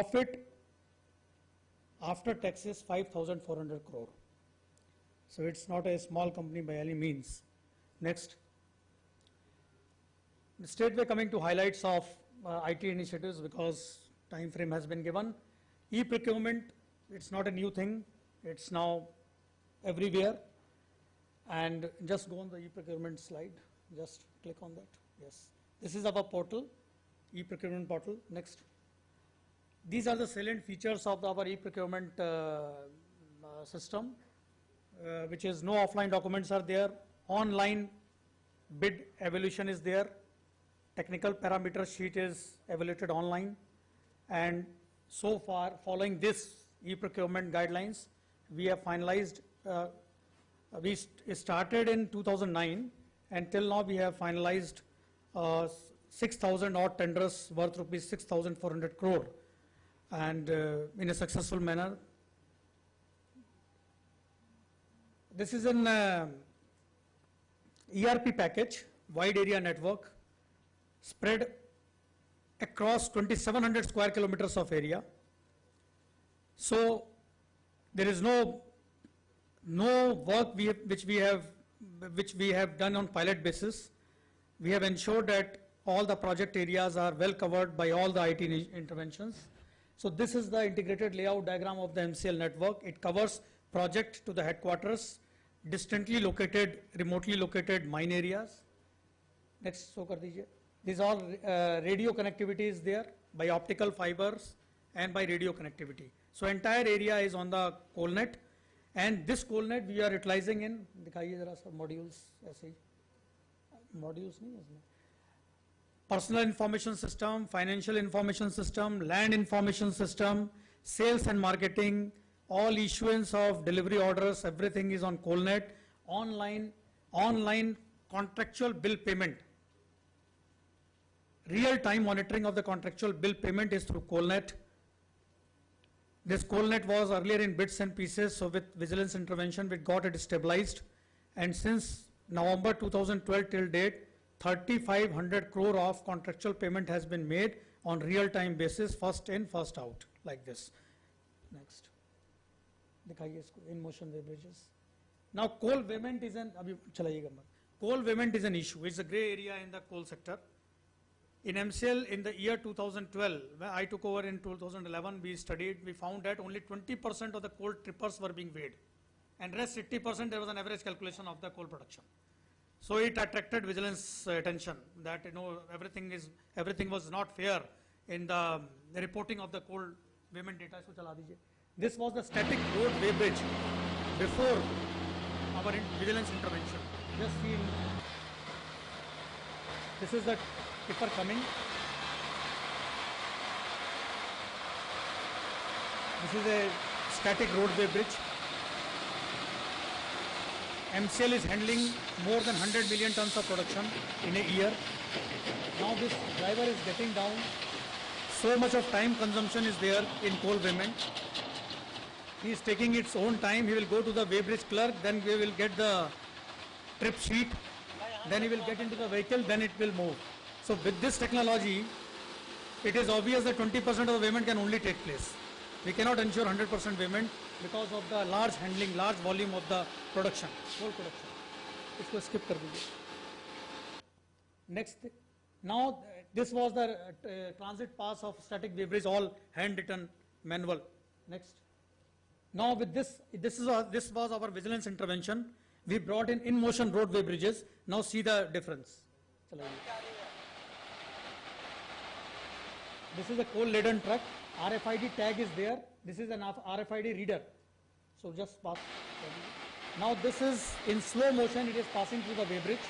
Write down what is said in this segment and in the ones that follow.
profit after tax is 5,400 crore. So it's not a small company by any means. Next. Straightway coming to highlights of IT initiatives because time frame has been given. E-procurement, it's not a new thing. It's now everywhere. And just go on the e-procurement slide. Just click on that. Yes. This is our portal, e-procurement portal. Next. These are the salient features of our e-procurement system, which is no offline documents are there. Online bid evaluation is there. Technical parameter sheet is evaluated online. And so far, following this e-procurement guidelines, we have finalized, we started in 2009 and till now we have finalized 6,000 odd tenders worth rupees 6,400 crore and in a successful manner. This is an ERP package, wide area network, spread across 2,700 square kilometers of area. So there is no work which we have done on pilot basis. We have ensured that all the project areas are well covered by all the IT interventions. So this is the integrated layout diagram of the MCL network. It covers project to the headquarters, distantly located, remotely located mine areas. Next, so kar dijiye. These are radio connectivity is there by optical fibers and by radio connectivity. So entire area is on the CoalNet, and this CoalNet we are utilizing in, दिखाइए जरा सा modules ऐसे ही, modules नहीं इसमें, personal information system, financial information system, land information system, sales and marketing, all issuance of delivery orders, everything is on CoalNet. Online contractual bill payment. Real-time monitoring of the contractual bill payment is through CoalNet. This CoalNet was earlier in bits and pieces, so with vigilance intervention we got it stabilized, and since November 2012 till date, 3,500 crore of contractual payment has been made on real-time basis, first in, first out, like this. Next. दिखाइए इसको, in motion web bridges. Now coal payment is an, अभी चलाइएगा मत. Coal payment is an issue. It's a gray area in the coal sector. In MCL, in the year 2012, when I took over in 2011, we studied, we found that only 20% of the coal trippers were being weighed, and rest 80% there was an average calculation of the coal production. So it attracted vigilance attention that everything was not fair in the reporting of the coal payment data. So चला दीजिए. This was the static road weigh bridge before our vigilance intervention. Just see, this is the tipper coming. This is a static roadway bridge. MCL is handling more than 100 million tons of production in a year. Now this driver is getting down. So much of time consumption is there in coal payment. He is taking its own time. He will go to the weighbridge clerk, then we will get the trip sheet, then he will get into the vehicle, then it will move. So with this technology, it is obvious that 20% of the payment can only take place. We cannot ensure 100% payment because of the large handling, large volume of the production, coal production. इसको skip कर दीजिए. Next, now this was the transit pass of static weighbridge, all handwritten manual. Next. Now with this was our vigilance intervention. We brought in motion roadway bridges. Now see the difference. This is a coal laden truck. RFID tag is there. This is an RFID reader. So just pass. Now this is in slow motion. It is passing through the weighbridge.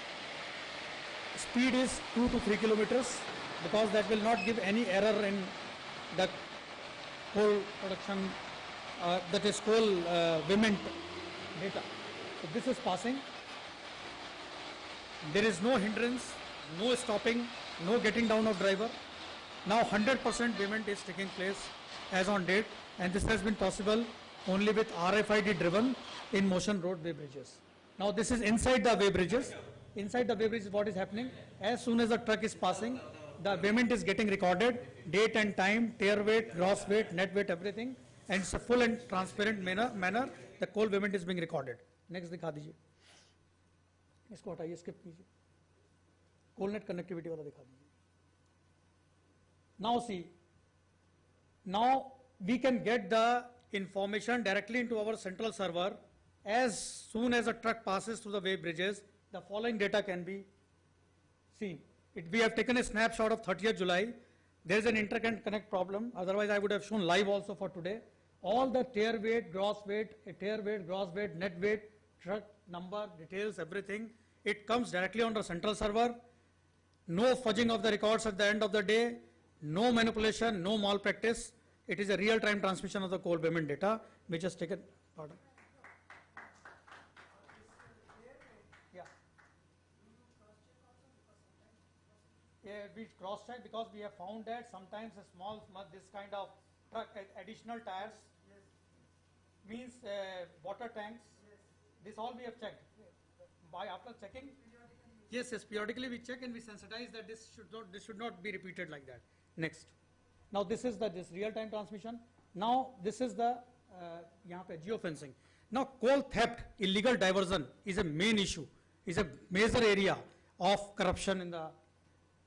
Speed is 2 to 3 kilometers because that will not give any error in the coal production. That is coal payment data. So this is passing. There is no hindrance, no stopping, no getting down of driver. Now 100% payment is taking place as on date, and this has been possible only with RFID driven in motion road way bridges. Now this is inside the way bridges. Inside the way bridges, what is happening? As soon as the truck is passing, the payment is getting recorded, date and time, tier weight, gross weight, net weight, everything, and it's a full and transparent manner the coal payment is being recorded. Next दिखा दीजिए, इसको हटाइए, skip कीजिए, कोलनेट connectivity वाला दिखा दीजिए. Now see, now we can get the information directly into our central server. As soon as a truck passes through the way bridges, the following data can be seen. We have taken a snapshot of 30th July. There is an interconnect problem. Otherwise, I would have shown live also for today. All the tier weight, gross weight, net weight, truck number, details, everything. It comes directly on the central server. No fudging of the records at the end of the day. No manipulation, no malpractice. It is a real-time transmission of the coal payment data, which has taken. Pardon. Yeah, we cross-check because we have found that sometimes a small, this kind of truck, additional tires, means water tanks, this all we have checked. By after checking, yes, periodically we check and we sensitize that this should not be repeated like that. Next. Now this is this real-time transmission. Now this is the यहाँ पे geofencing. Now coal theft, illegal diversion is a main issue, is a major area of corruption in the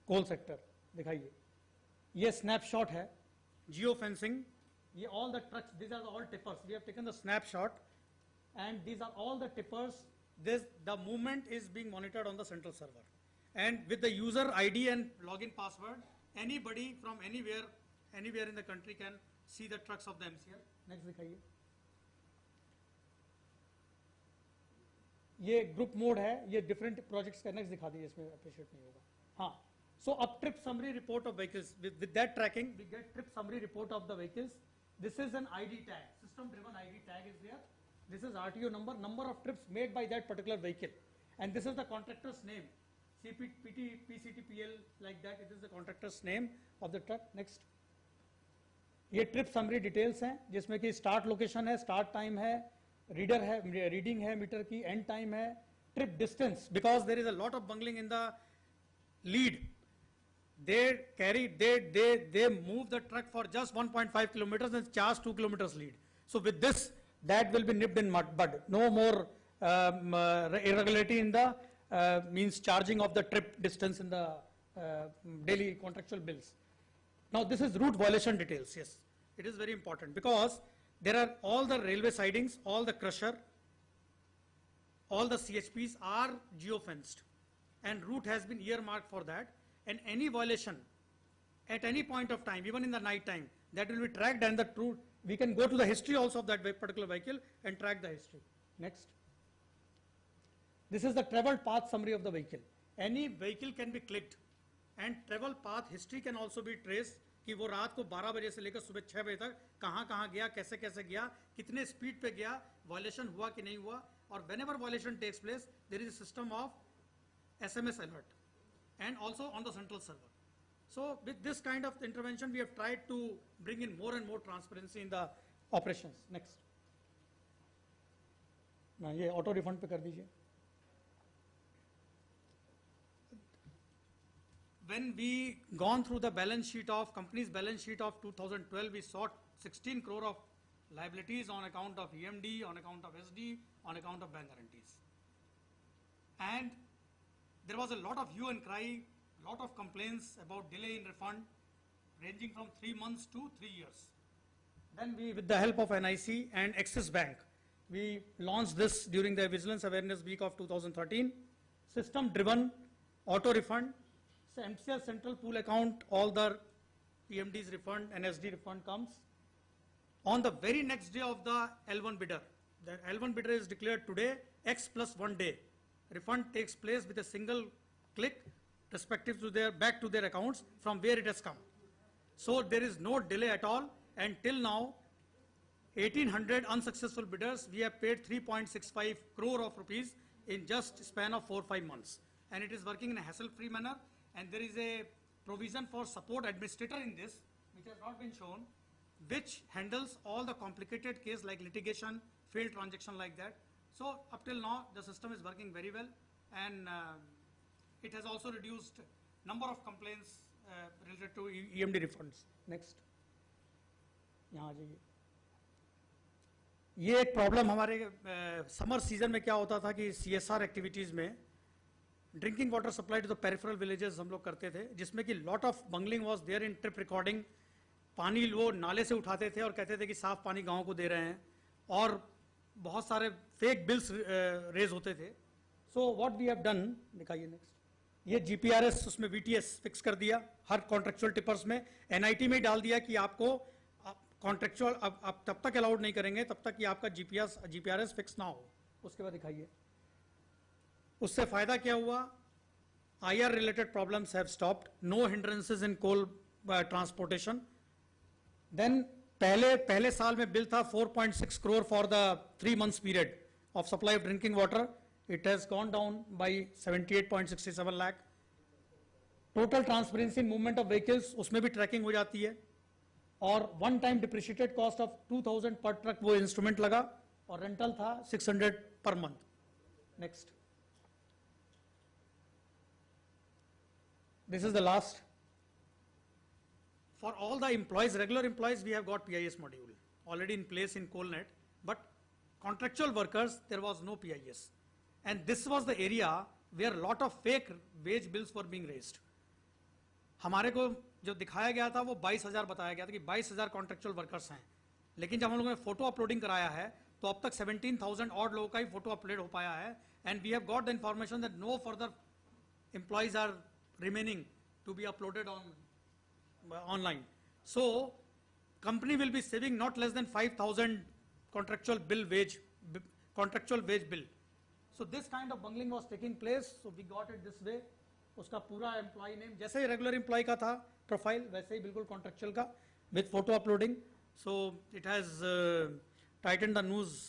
coal sector. दिखाइए, ये snapshot है, geofencing. ये all the trucks, these are all tippers. We have taken the snapshot, and these are all the tippers. The movement is being monitored on the central server, and with the user ID and login password, anybody from anywhere in the country can see the trucks of the MCL. Next दिखाइए, ये group mode है, ये different projects का. Next दिखा दीजिए, इसमें appreciate नहीं होगा. हाँ, so up trip summary report of vehicles. With that tracking, we get trip summary report of the vehicles. This is an ID tag, system driven ID tag is there. This is RTO number of trips made by that particular vehicle, and this is the contractor's name, CPT, PCTPL, like that. It is the contractor's name of the truck. Next, ये trip summary details हैं, जिसमें कि start location है, start time है, reader है, reading है metre की, end time है, trip distance, because there is a lot of bungling in the lead. They move the truck for just 1.5 kilometers and charge 2 kilometers lead. So with this, that will be nipped in bud. No more irregularity in the means charging of the trip distance in the daily contractual bills. Now this is route violation details. Yes, it is very important because there are all the railway sidings, all the crusher, all the CHPs are geofenced, and route has been earmarked for that. And any violation at any point of time, even in the night time, that will be tracked, and the route, we can go to the history also of that particular vehicle and track the history. Next. This is the travel path summary of the vehicle. Any vehicle can be clicked, and travel path history can also be traced, कि वो रात को 12 बजे से लेकर सुबह 6 बजे तक कहाँ गया, कैसे गया, कितने स्पीड पे गया, violation हुआ कि नहीं हुआ, और whenever violation takes place, there is a system of SMS alert, and also on the central server. So with this kind of intervention, we have tried to bring in more and more transparency in the operations. Next. ना ये auto refund पे कर दीजिए. When we gone through the balance sheet of company's balance sheet of 2012, we saw 16 crore of liabilities on account of EMD, on account of SD, on account of bank guarantees. And there was a lot of hue and cry, lot of complaints about delay in refund, ranging from 3 months to 3 years. Then we, with the help of NIC and Axis Bank, we launched this during the Vigilance Awareness Week of 2013. System driven auto refund. So MCL central pool account, all the EMD's refund and SD refund comes. On the very next day of the L1 bidder, the L1 bidder is declared today, X plus 1 day. Refund takes place with a single click, respective to back to their accounts from where it has come. So there is no delay at all, and till now, 1800 unsuccessful bidders, we have paid 3.65 crore of rupees in just span of 4-5 months. And it is working in a hassle-free manner, and there is a provision for support administrator in this, which has not been shown, which handles all the complicated case like litigation, failed transaction like that. So up till now, the system is working very well, and it has also reduced number of complaints related to EMD refunds. Next. यहाँ आ जाइए. ये एक problem हमारे summer season में क्या होता था कि CSR एक्टिविटीज़ में drinking water supply to the peripheral villages हम लोग करते थे, जिसमें कि lot of bungling was there in trip recording. पानी वो नाले से उठाते थे और कहते थे कि साफ पानी गांव को दे रहे हैं, और बहुत सारे फेक बिल्स रेज होते थे. So what we have done, दिखाइए नेक्स्ट. ये GPRS उसमें VTS फिक्स कर दिया हर कॉन्ट्रेक्चुअल टिपर्स में. NIT में डाल दिया कि आपको कॉन्ट्रेक्चुअल अब तब तक अलाउड नहीं करेंगे तब तक कि आपका GPRS फिक्स ना हो. उसके बाद दिखाइए. उससे फायदा क्या हुआ? IR related problems have stopped, no hindrances in coal transportation. Then पहले साल में बिल था 4.6 crore for the 3 months period of supply of drinking water. It has gone down by 78.67 lakh. Total transparency in movement of vehicles, उसमें भी tracking हो जाती है. और one time depreciated cost of 2000 per truck वो इंस्ट्रूमेंट लगा, और रेंटल था 600 per month. Next. This is the last. For all the employees, regular employees, we have got PIS module already in place in Coalnet, but contractual workers, there was no PIS. And this was the area where a lot of fake wage bills were being raised. हमारे को जो दिखाया गया था वो 22,000 बताया गया था कि 22,000 कॉन्ट्रेक्चुअल वर्कर्स हैं, लेकिन जब हम लोगों ने फोटो अपलोडिंग कराया है तो अब तक 17,000 और लोगों का ही फोटो अपलोड हो पाया है. And we have got the information that no further employees are remaining to be uploaded online. So company will be saving not less than 5,000 contractual wage bill. So this kind of bungling was taking place, so we got it this way. उसका पूरा employ name जैसे ही regular employ का था profile, वैसे ही बिल्कुल contractual का with photo uploading. So it has Titan the news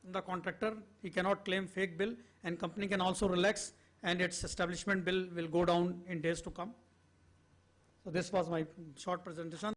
the contractor. He cannot claim fake bill and company can also relax and its establishment bill will go down in days to come. So this was my short presentation.